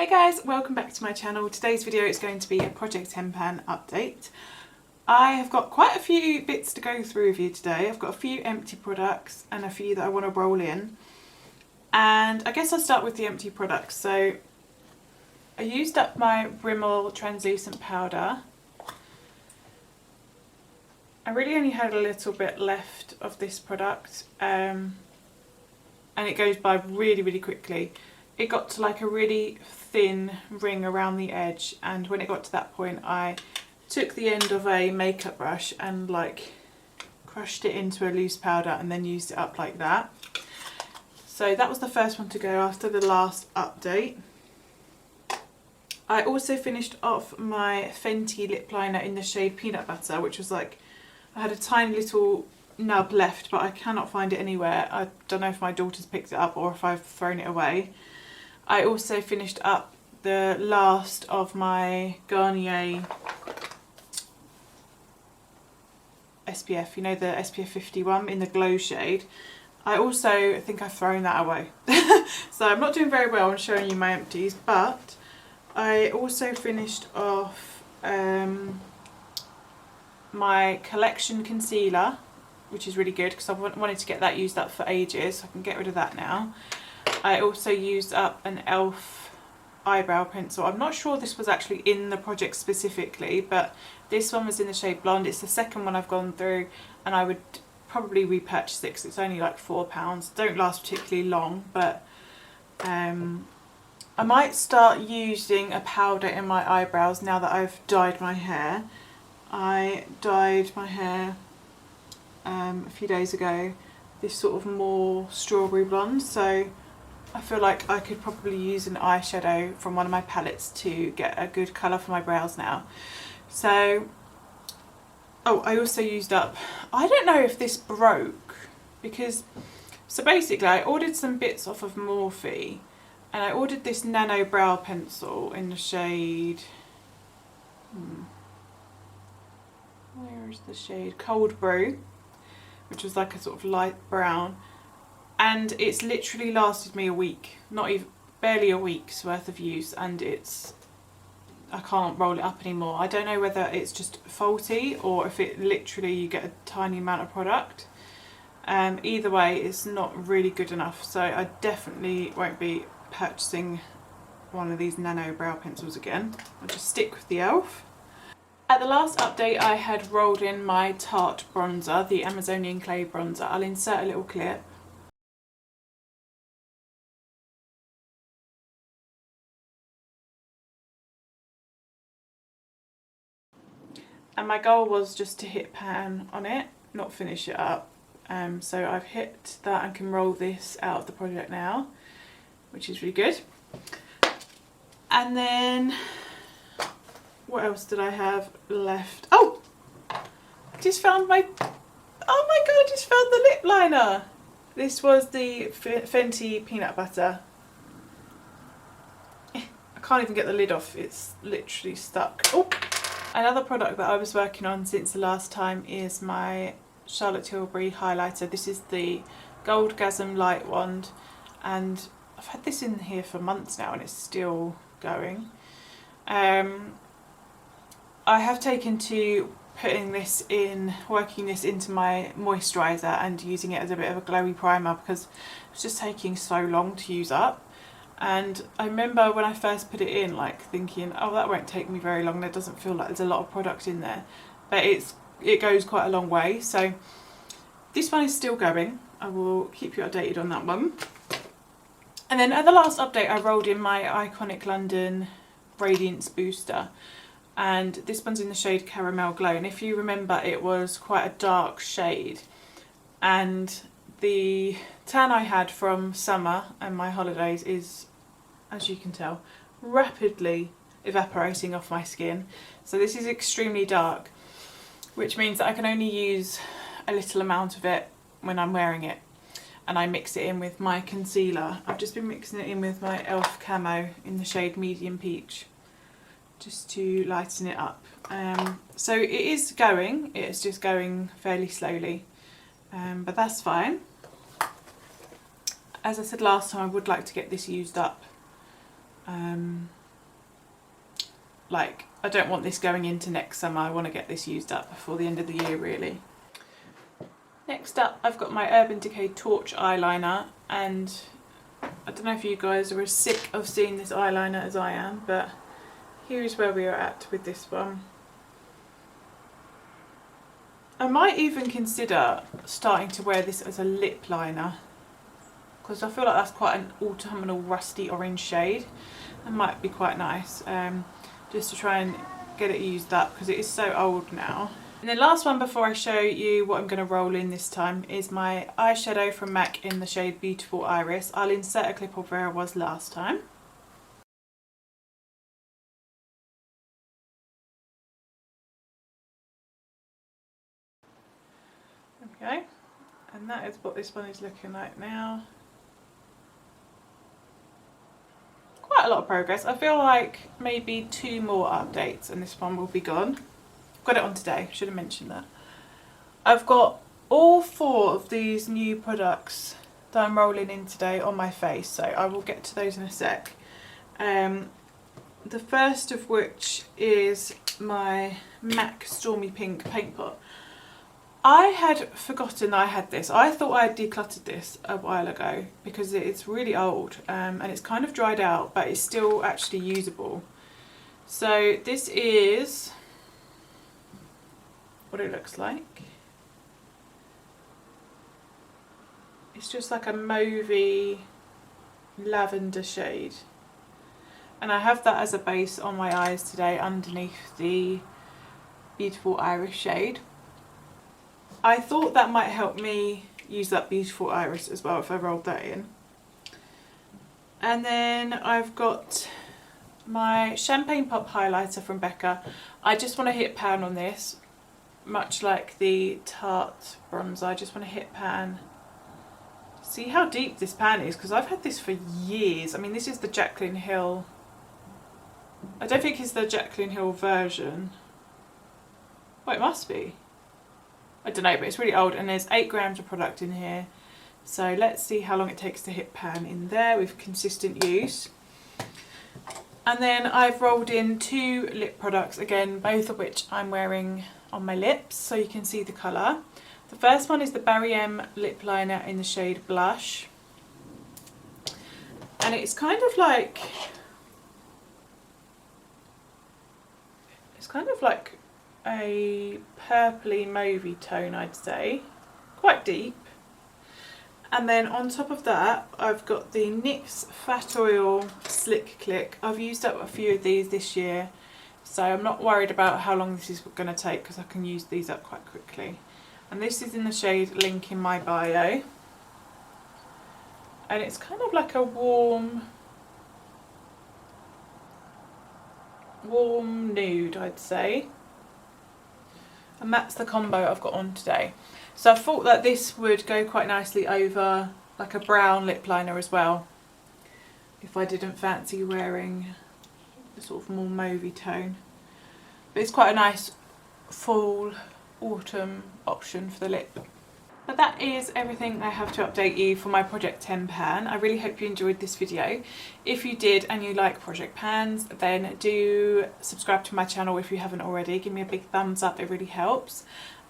Hey guys, welcome back to my channel. Today's video is going to be a Project 10 pan update. I have got quite a few bits to go through with you today. I've got a few empty products and a few that I want to roll in. And I guess I'll start with the empty products. So I used up my Rimmel translucent powder. I really only had a little bit left of this product and it goes by really quickly. It got to like a really thin ring around the edge, and when it got to that point I took the end of a makeup brush and like crushed it into a loose powder and then used it up like that. So that was the first one to go after the last update. I also finished off my Fenty lip liner in the shade Peanut Butter, which was like, I had a tiny little nub left but I cannot find it anywhere. I don't know if my daughter's picked it up or if I've thrown it away. I also finished up the last of my Garnier SPF, you know, the SPF 51 in the glow shade. I also think I've thrown that away. So I'm not doing very well on showing you my empties, but I also finished off my collection concealer, which is really good because I wanted to get that used up for ages, so I can get rid of that now. I also used up an e.l.f. eyebrow pencil. I'm not sure this was actually in the project specifically, but this one was in the shade Blonde. It's the second one I've gone through and I would probably repurchase it because it's only like £4. Don't last particularly long, but I might start using a powder in my eyebrows now that I've dyed my hair. I dyed my hair a few days ago, this sort of more strawberry blonde, so I feel like I could probably use an eyeshadow from one of my palettes to get a good colour for my brows now. So, oh, I also used up, I don't know if this broke, because, so basically I ordered some bits off of Morphe, and I ordered this nano brow pencil in the shade, where is the shade? Cold Brew, which was like a sort of light brown. And it's literally lasted me a week, not even, barely a week's worth of use, and I can't roll it up anymore. I don't know whether it's just faulty or if it literally, you get a tiny amount of product. Either way, it's not really good enough, so I definitely won't be purchasing one of these nano brow pencils again. I'll just stick with the e.l.f. At the last update I had rolled in my Tarte bronzer, the Amazonian Clay bronzer. I'll insert a little clip. And my goal was just to hit pan on it, not finish it up. So I've hit that and can roll this out of the project now, which is really good. And then, what else did I have left? Oh! I just found my, oh my god, I just found the lip liner! This was the Fenty Peanut Butter. I can't even get the lid off, it's literally stuck. Oh! Another product that I was working on since the last time is my Charlotte Tilbury highlighter. This is the Gold Gasm Light Wand, and I've had this in here for months now and it's still going. I have taken to putting this in, working this into my moisturiser and using it as a bit of a glowy primer because it's just taking so long to use up. And I remember when I first put it in, like thinking, oh, that won't take me very long, there doesn't feel like there's a lot of product in there, but it goes quite a long way. So this one is still going, I will keep you updated on that one. And then at the last update I rolled in my Iconic London Radiance Booster, and this one's in the shade Caramel Glow, and if you remember it was quite a dark shade, and the tan I had from summer and my holidays is, as you can tell, rapidly evaporating off my skin. So this is extremely dark, which means that I can only use a little amount of it when I'm wearing it. And I mix it in with my concealer. I've just been mixing it in with my e.l.f. Camo in the shade Medium Peach, just to lighten it up. So it is going, it's just going fairly slowly, but that's fine. As I said last time, I would like to get this used up Like, I don't want this going into next summer. I want to get this used up before the end of the year, really. Next up, I've got my Urban Decay Torch eyeliner, and I don't know if you guys are as sick of seeing this eyeliner as I am, but here's where we are at with this one. I might even consider starting to wear this as a lip liner, because I feel like that's quite an autumnal rusty orange shade. It might be quite nice, just to try and get it used up, because it is so old now. And then last one before I show you what I'm going to roll in this time is my eyeshadow from MAC in the shade Beautiful Iris. I'll insert a clip of where I was last time. Okay, and that is what this one is looking like now. Quite a lot of progress. I feel like maybe 2 more updates and this one will be gone. Got it on today, should have mentioned that. I've got all 4 of these new products that I'm rolling in today on my face, so I will get to those in a sec. The first of which is my MAC Stormy Pink paint pot. I had forgotten I had this. I thought I had decluttered this a while ago because it's really old, and it's kind of dried out, but it's still actually usable. So this is what it looks like. It's just like a mauvey lavender shade, and I have that as a base on my eyes today underneath the Beautiful Iris shade. I thought that might help me use that Beautiful Iris as well if I rolled that in. And then I've got my Champagne Pop highlighter from Becca. I just want to hit pan on this, much like the Tarte bronzer. I just want to hit pan. See how deep this pan is, because I've had this for years. I mean, this is the Jaclyn Hill. I don't think it's the Jaclyn Hill version. Well, it must be. I don't know, but it's really old, and there's 8 grams of product in here. So let's see how long it takes to hit pan in there with consistent use. And then I've rolled in 2 lip products, again, both of which I'm wearing on my lips so you can see the colour. The first one is the Barry M lip liner in the shade Blush. And it's kind of like a purpley mauvey tone, I'd say, quite deep. And then on top of that, I've got the NYX Fat Oil Slick Click. I've used up a few of these this year, so I'm not worried about how long this is going to take because I can use these up quite quickly. And this is in the shade Link in My Bio, and it's kind of like a warm nude, I'd say. And that's the combo I've got on today. So I thought that this would go quite nicely over like a brown lip liner as well, if I didn't fancy wearing the sort of more mauvey tone. But it's quite a nice fall autumn option for the lip. But that is everything I have to update you for my Project 10 pan. I really hope you enjoyed this video. If you did and you like project pans, then do subscribe to my channel if you haven't already. Give me a big thumbs up, it really helps.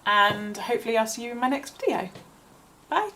And hopefully I'll see you in my next video. Bye!